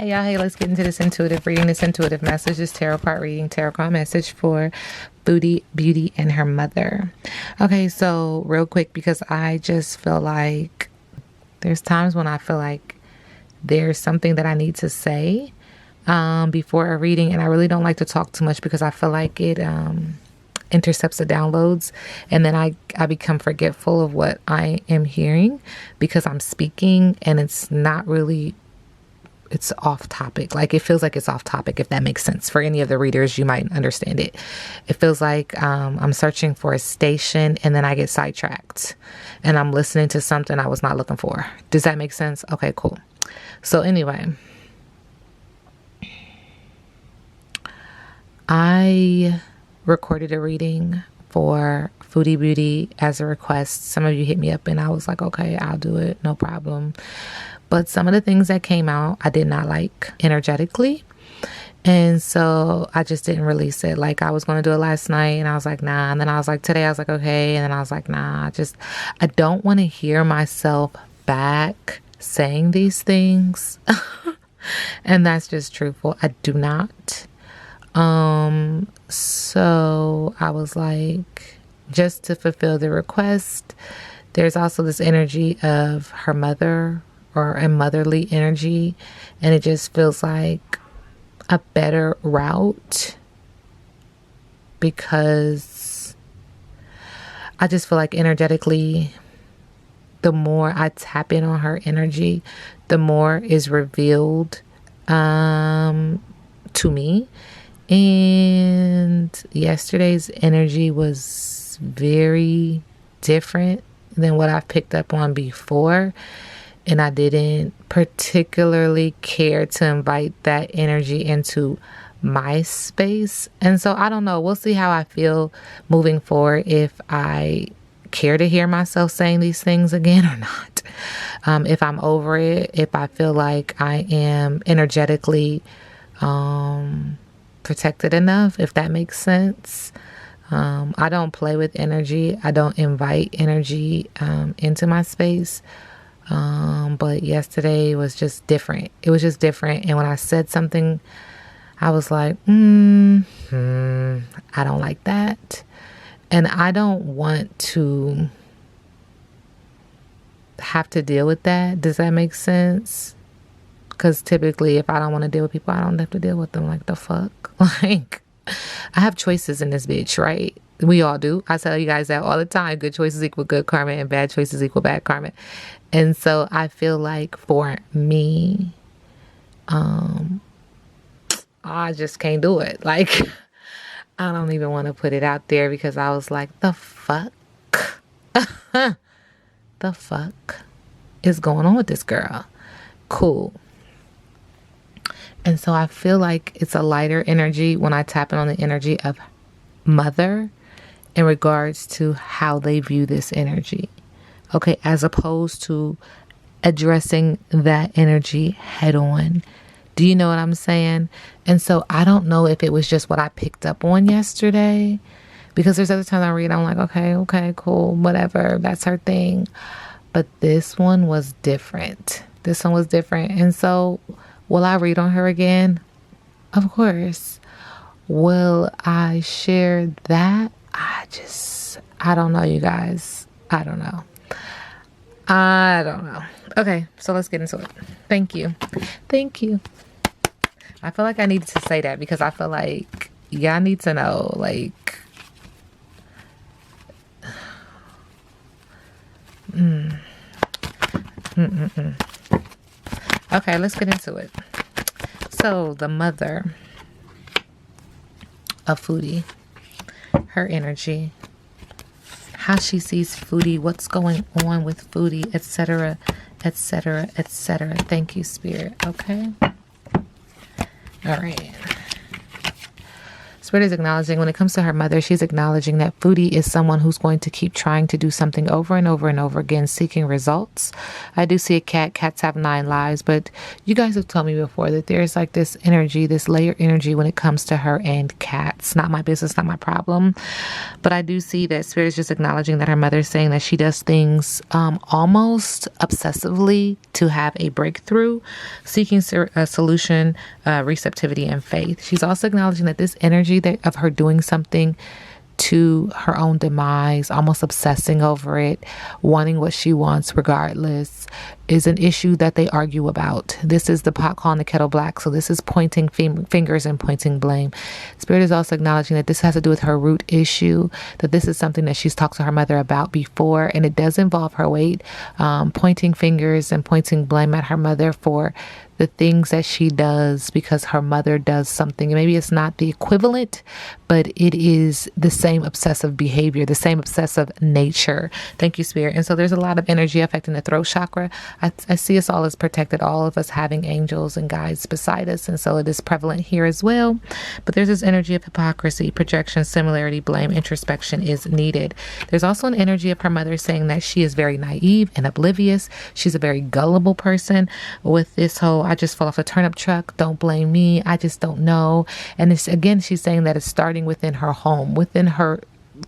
Hey y'all, hey, let's get into this intuitive reading. This intuitive message is tarot card reading, tarot card message for Foodie, Beauty, and her mother. Okay, so real quick, because I just feel like there's times when I feel like there's something that I need to say before a reading, and I really don't like to talk too much because I feel like it intercepts the downloads, and then I become forgetful of what I am hearing because I'm speaking and it's not really, it's off topic. Like, it feels like it's off topic, if that makes sense. For any of the readers, you might understand it. It feels like I'm searching for a station and then I get sidetracked and I'm listening to something I was not looking for. Does that make sense? Okay, cool. So anyway, I recorded a reading for Foodie Beauty as a request. Some of you hit me up and I was like, okay, I'll do it, no problem. But some of the things that came out, I did not like energetically. And so I just didn't release it. Like, I was going to do it last night and I was like, nah. And then I was like, today I was like, okay. And then I was like, nah, I don't want to hear myself back saying these things. And that's just truthful. I do not. So I was like, just to fulfill the request, there's also this energy of her mother, or a motherly energy, and it just feels like a better route, because I just feel like energetically, the more I tap in on her energy, the more is revealed to me. And yesterday's energy was very different than what I've picked up on before. And I didn't particularly care to invite that energy into my space. And so I don't know. We'll see how I feel moving forward, if I care to hear myself saying these things again or not. If I'm over it, if I feel like I am energetically protected enough, if that makes sense. I don't play with energy. I don't invite energy into my space. But yesterday was just different. It was just different. And when I said something, I was like, I don't like that. And I don't want to have to deal with that. Does that make sense? Because typically, if I don't want to deal with people, I don't have to deal with them. Like, the fuck? Like, I have choices in this bitch, right? We all do. I tell you guys that all the time. Good choices equal good karma, and bad choices equal bad karma. And so I feel like for me, I just can't do it. Like, I don't even want to put it out there, because I was like, the fuck? The fuck is going on with this girl? Cool. And so I feel like it's a lighter energy when I tap in on the energy of mother in regards to how they view this energy. Okay, as opposed to addressing that energy head on. Do you know what I'm saying? And so I don't know if it was just what I picked up on yesterday, because there's other times I read, I'm like, okay, cool, whatever, that's her thing. But this one was different. And so, will I read on her again? Of course. Will I share that? I don't know, you guys. I don't know. Okay, so let's get into it. Thank you. I feel like I needed to say that, because I feel like y'all need to know, like, Okay, let's get into it. So, the mother of Foodie, her energy, how she sees Foodie, what's going on with Foodie, etc., etc., etc. Thank you, Spirit. Okay. All right. Spirit is acknowledging when it comes to her mother, she's acknowledging that Foodie is someone who's going to keep trying to do something over and over and over again, seeking results. I do see a cat. Cats have 9 lives, but you guys have told me before that there's like this energy, this layer energy when it comes to her and cats. Not my business, not my problem. But I do see that Spirit is just acknowledging that her mother is saying that she does things almost obsessively to have a breakthrough, seeking a solution, receptivity, and faith. She's also acknowledging that this energy of her doing something to her own demise, almost obsessing over it, wanting what she wants regardless, is an issue that they argue about. This is the pot calling the kettle black. So this is pointing fingers and pointing blame. Spirit is also acknowledging that this has to do with her root issue, that this is something that she's talked to her mother about before, and it does involve her weight, pointing fingers and pointing blame at her mother for the things that she does because her mother does something. Maybe it's not the equivalent, but it is the same obsessive behavior, the same obsessive nature. Thank you, Spirit. And so there's a lot of energy affecting the throat chakra. I see us all as protected, all of us having angels and guides beside us. And so it is prevalent here as well. But there's this energy of hypocrisy, projection, similarity, blame, introspection is needed. There's also an energy of her mother saying that she is very naive and oblivious. She's a very gullible person with this whole, I just fell off a turnip truck, don't blame me, I just don't know. And it's, again, she's saying that it's starting within her home, within her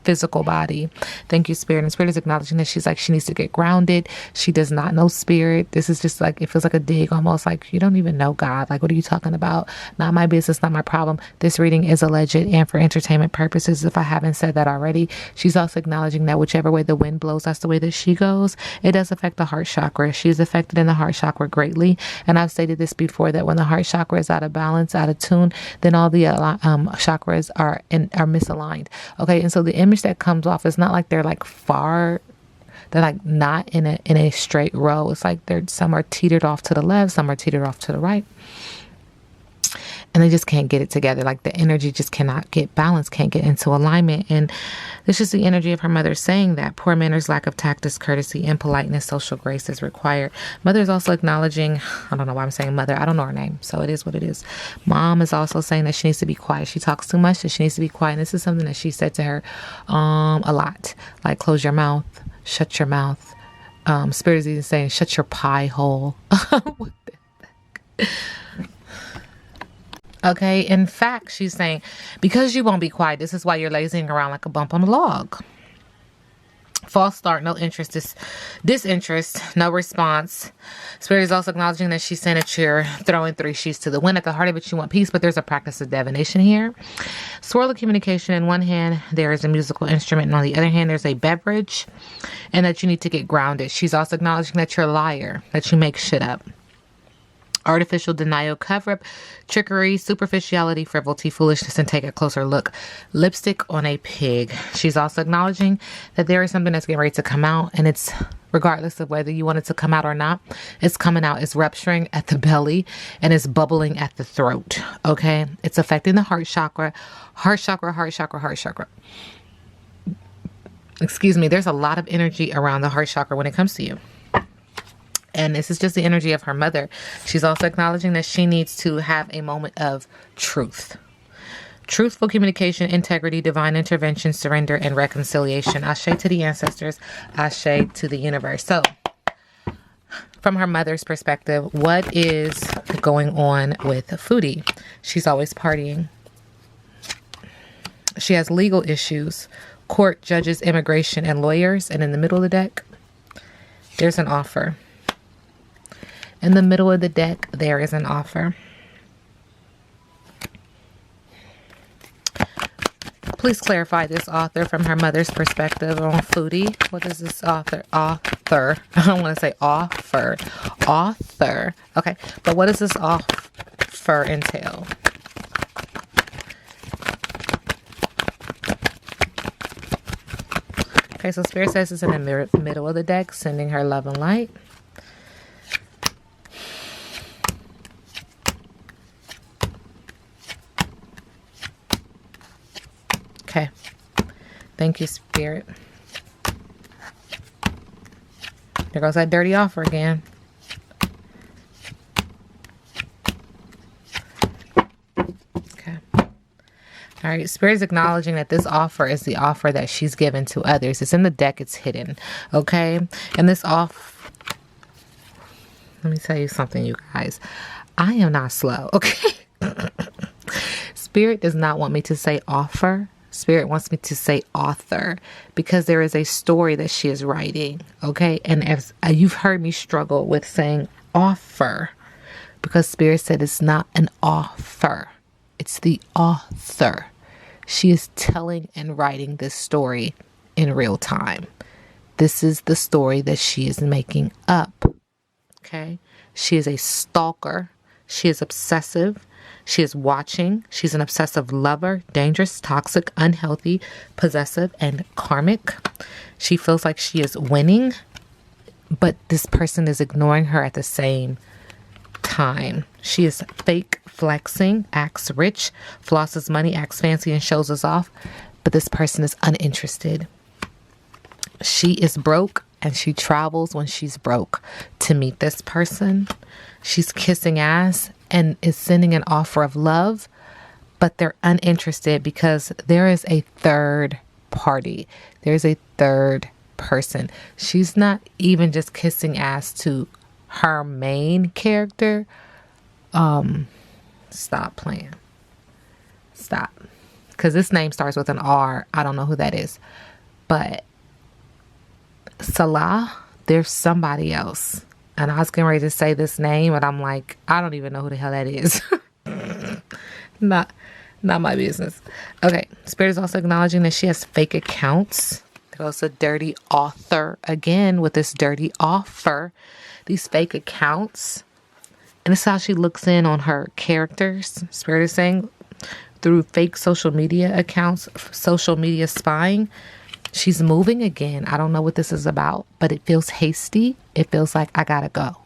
physical body. Thank you, Spirit. And Spirit is acknowledging that she's like, she needs to get grounded. She does not know Spirit. This is just like, it feels like a dig, almost like you don't even know God. Like, what are you talking about? Not my business, not my problem. This reading is alleged and for entertainment purposes, if I haven't said that already. She's also acknowledging that whichever way the wind blows, that's the way that she goes. It does affect the heart chakra. She's affected in the heart chakra greatly. And I've stated this before, that when the heart chakra is out of balance, out of tune, then all the chakras are misaligned. Okay. And so the image that comes off is not like they're like far, they're like not in a straight row. It's like some are teetered off to the left, some are teetered off to the right, and they just can't get it together. Like the energy just cannot get balanced, can't get into alignment. And it's just the energy of her mother saying that poor manners, lack of tact, discourtesy, and politeness, social grace is required. Mother is also acknowledging, I don't know why I'm saying mother, I don't know her name, so it is what it is. Mom is also saying that she needs to be quiet. She talks too much, that she needs to be quiet. And this is something that she said to her a lot, like close your mouth, shut your mouth. Spirit is even saying shut your pie hole. What the heck? Okay, in fact, she's saying, because you won't be quiet, this is why you're lazying around like a bump on a log. False start, no interest, disinterest, no response. Spirit is also acknowledging that she's saying that you're throwing 3 sheets to the wind. At the heart of it, you want peace, but there's a practice of divination here. Swirl of communication. In one hand, there is a musical instrument, and on the other hand, there's a beverage, and that you need to get grounded. She's also acknowledging that you're a liar, that you make shit up. Artificial denial, cover-up, trickery, superficiality, frivolity, foolishness, and take a closer look. Lipstick on a pig. She's also acknowledging that there is something that's getting ready to come out, and it's regardless of whether you want it to come out or not, it's coming out. It's rupturing at the belly, and it's bubbling at the throat. Okay? It's affecting the heart chakra. Heart chakra, heart chakra, heart chakra. Excuse me. There's a lot of energy around the heart chakra when it comes to you. And this is just the energy of her mother. She's also acknowledging that she needs to have a moment of truth. Truthful communication, integrity, divine intervention, surrender, and reconciliation. Ashe to the ancestors. Ashe to the universe. So, from her mother's perspective, what is going on with Foodie? She's always partying. She has legal issues. Court, judges, immigration, and lawyers. And in the middle of the deck, there's an offer. In the middle of the deck, there is an offer. Please clarify this author from her mother's perspective on Foodie. What is this author? I don't want to say offer. Author. Okay, but what does this offer entail? Okay, so Spirit says it's in the middle of the deck, sending her love and light. Okay. Thank you, Spirit. There goes that dirty offer again. Okay. All right, Spirit is acknowledging that this offer is the offer that she's given to others. It's in the deck, it's hidden. Okay? And this off, let me tell you something, you guys. I am not slow, okay? Spirit does not want me to say offer. Spirit wants me to say author, because there is a story that she is writing, okay? And as you've heard me struggle with saying offer, because Spirit said it's not an offer, it's the author. She is telling and writing this story in real time. This is the story that she is making up, okay? She is a stalker. She is obsessive. She is watching. She's an obsessive lover, dangerous, toxic, unhealthy, possessive, and karmic. She feels like she is winning, but this person is ignoring her at the same time. She is fake flexing, acts rich, flosses money, acts fancy, and shows us off, but this person is uninterested. She is broke, and she travels when she's broke to meet this person. She's kissing ass and is sending an offer of love, but they're uninterested because there is a third party. There's a third person. She's not even just kissing ass to her main character. Stop playing. Stop. Because this name starts with an R. I don't know who that is. But Salah, there's somebody else. And I was getting ready to say this name, and I'm like, I don't even know who the hell that is. Not my business. Okay. Spirit is also acknowledging that she has fake accounts. There's a dirty author again with this dirty offer. These fake accounts. And this is how she looks in on her characters. Spirit is saying through fake social media accounts, social media spying. She's moving again. I don't know what this is about, but it feels hasty. It feels like I gotta go.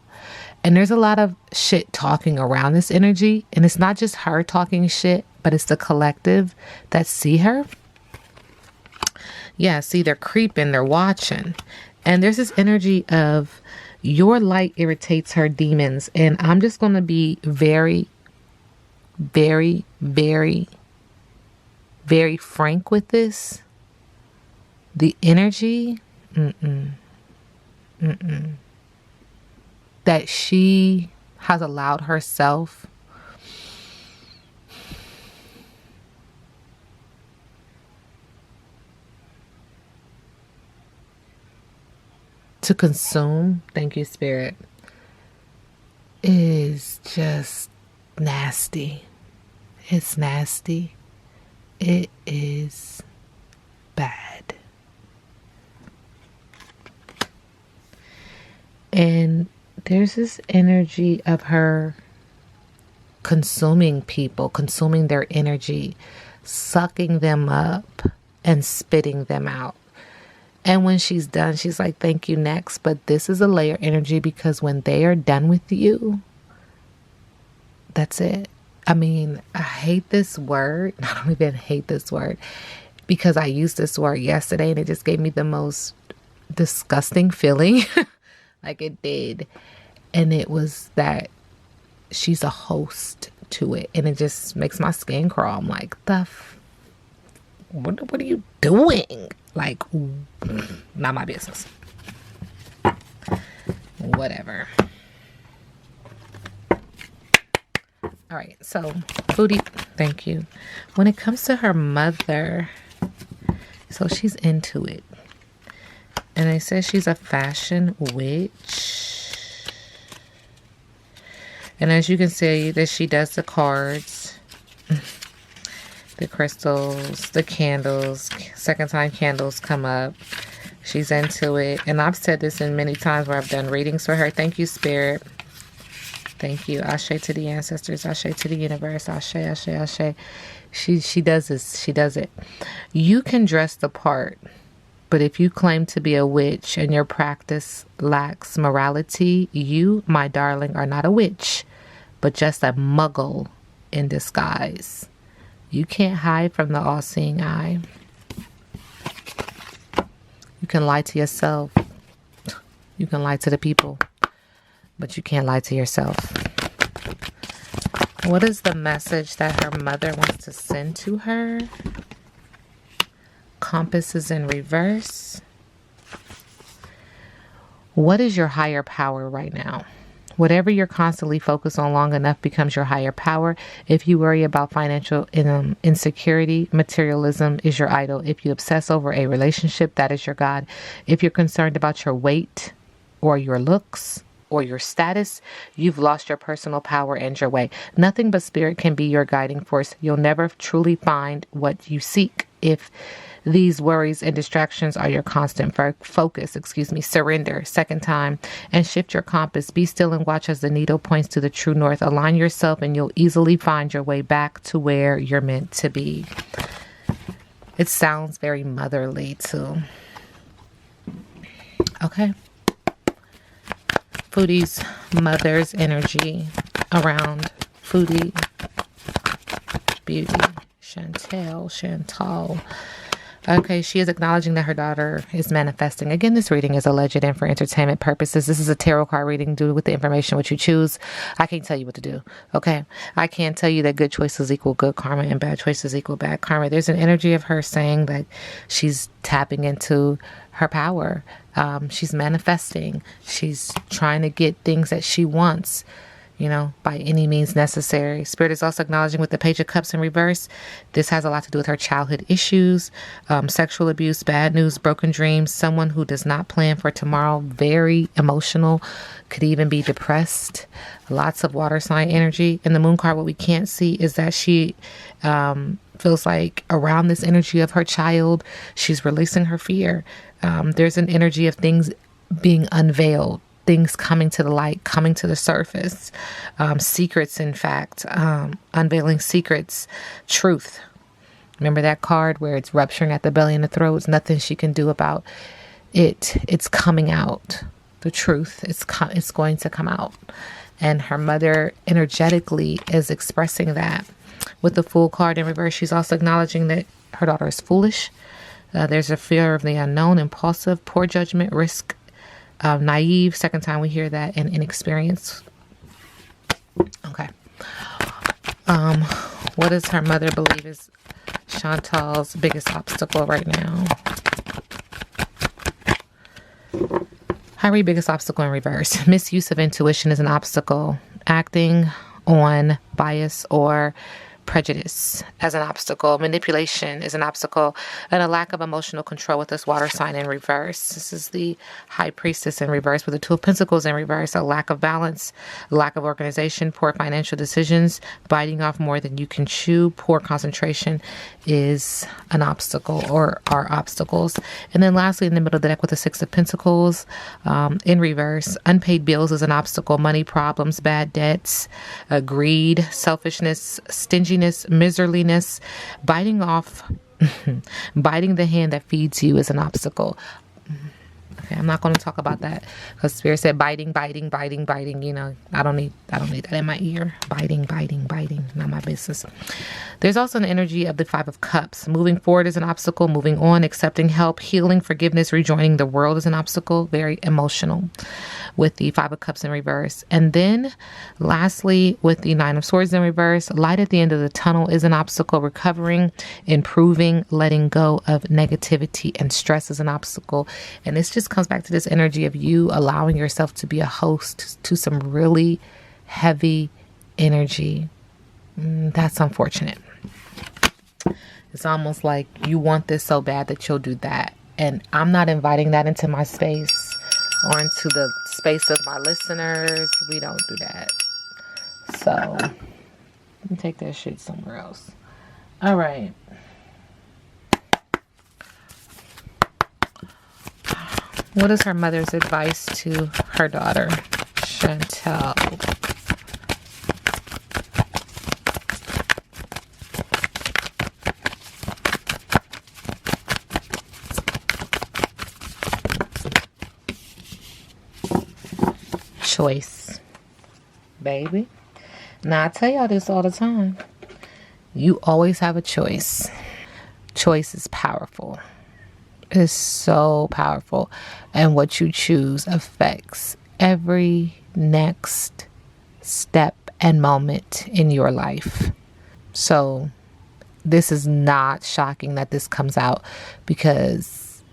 And there's a lot of shit talking around this energy. And it's not just her talking shit, but it's the collective that see her. Yeah, see, they're creeping, they're watching. And there's this energy of your light irritates her demons. And I'm just going to be very, very, very, very frank with this. The energy that she has allowed herself to consume, thank you, Spirit, is just nasty. It's nasty. It is bad. And there's this energy of her consuming people, consuming their energy, sucking them up and spitting them out. And when she's done, she's like, thank you, next. But this is a layer energy, because when they are done with you, that's it. I mean, I hate this word. I don't even hate this word, because I used this word yesterday and it just gave me the most disgusting feeling. Like it did. And it was that she's a host to it. And it just makes my skin crawl. I'm like, what are you doing? Like, not my business. Whatever. All right. So, Foodie, thank you. When it comes to her mother, so she's into it. And they say she's a fashion witch. And as you can see, that she does the cards, the crystals, the candles, second time candles come up. She's into it. And I've said this in many times where I've done readings for her. Thank you, Spirit. Thank you. Ashe to the ancestors. Ashe to the universe. Ashe, ashe, ashe. She does this. She does it. You can dress the part. But if you claim to be a witch and your practice lacks morality, you, my darling, are not a witch, but just a muggle in disguise. You can't hide from the all-seeing eye. You can lie to yourself. You can lie to the people, but you can't lie to yourself. What is the message that her mother wants to send to her? Compass is in reverse. What is your higher power right now? Whatever you're constantly focused on long enough becomes your higher power. If you worry about financial insecurity, materialism is your idol. If you obsess over a relationship, that is your God. If you're concerned about your weight or your looks or your status, you've lost your personal power and your way. Nothing but spirit can be your guiding force. You'll never truly find what you seek if these worries and distractions are your constant focus. Surrender, second time, and shift your compass. Be still and watch as the needle points to the true north. Align yourself and you'll easily find your way back to where you're meant to be. It sounds very motherly too. Okay. Foodie's mother's energy around Foodie Beauty. Chantal. Okay, she is acknowledging that her daughter is manifesting. Again, this reading is alleged and for entertainment purposes. This is a tarot card reading. Do with the information what you choose. I can't tell you what to do. Okay, I can't tell you that good choices equal good karma and bad choices equal bad karma. There's an energy of her saying that she's tapping into her power. She's manifesting. She's trying to get things that she wants, by any means necessary. Spirit is also acknowledging with the Page of Cups in reverse. This has a lot to do with her childhood issues, sexual abuse, bad news, broken dreams, someone who does not plan for tomorrow, very emotional, could even be depressed, lots of water sign energy. In the moon card, what we can't see is that she feels like around this energy of her child, she's releasing her fear. There's an energy of things being unveiled, things coming to the light, coming to the surface, secrets, in fact, unveiling secrets, truth. Remember that card where it's rupturing at the belly and the throat? There's nothing she can do about it. It's coming out. The truth it's going to come out. And her mother energetically is expressing that. With the Fool card in reverse, she's also acknowledging that her daughter is foolish. There's a fear of the unknown, impulsive, poor judgment, risk, naive, second time we hear that, and inexperienced. Okay. What does her mother believe is Chantal's biggest obstacle right now? Harry, biggest obstacle in reverse. Misuse of intuition is an obstacle. Acting on bias or prejudice as an obstacle. Manipulation is an obstacle, and a lack of emotional control with this water sign in reverse. This is the High Priestess in reverse with the Two of Pentacles in reverse. A lack of balance, lack of organization, poor financial decisions, biting off more than you can chew, poor concentration is an obstacle or are obstacles. And then lastly, in the middle of the deck with the Six of Pentacles in reverse, unpaid bills is an obstacle, money problems, bad debts, greed, selfishness, stinginess, miserliness, biting off, biting the hand that feeds you is an obstacle. Okay, I'm not going to talk about that because Spirit said biting. I don't need that in my ear. Biting, not my business. There's also an energy of the Five of Cups. Moving forward is an obstacle. Moving on, accepting help, healing, forgiveness, rejoining the world is an obstacle. Very emotional with the Five of Cups in reverse. And then lastly, with the Nine of Swords in reverse, light at the end of the tunnel is an obstacle. Recovering, improving, letting go of negativity and stress is an obstacle. And this just comes back to this energy of you allowing yourself to be a host to some really heavy energy. That's unfortunate. It's almost like you want this so bad that you'll do that. And I'm not inviting that into my space or into the space of my listeners. We don't do that. So, let me take that shit somewhere else. All right. What is her mother's advice to her daughter, Chantal? Choice, baby. Now, I tell y'all this all the time. You always have a choice. Choice is powerful. Is so powerful, and what you choose affects every next step and moment in your life. So this is not shocking that this comes out, because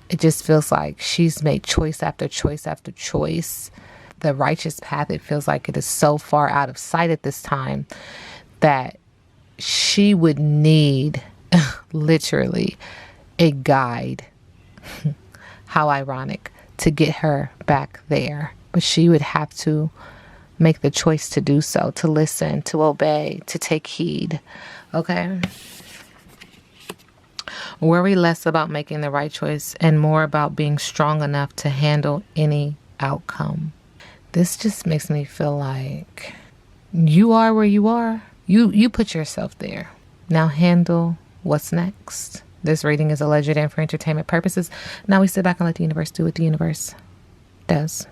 it just feels like she's made choice after choice after choice. The righteous path, it feels like it is so far out of sight at this time that she would need literally a guide. How ironic, to get her back there. But she would have to make the choice to do so, to listen, to obey, to take heed. Okay? Worry less about making the right choice and more about being strong enough to handle any outcome. This just makes me feel like you are where you are. You put yourself there. Now handle what's next. This reading is alleged and for entertainment purposes. Now we sit back and let the universe do what the universe does.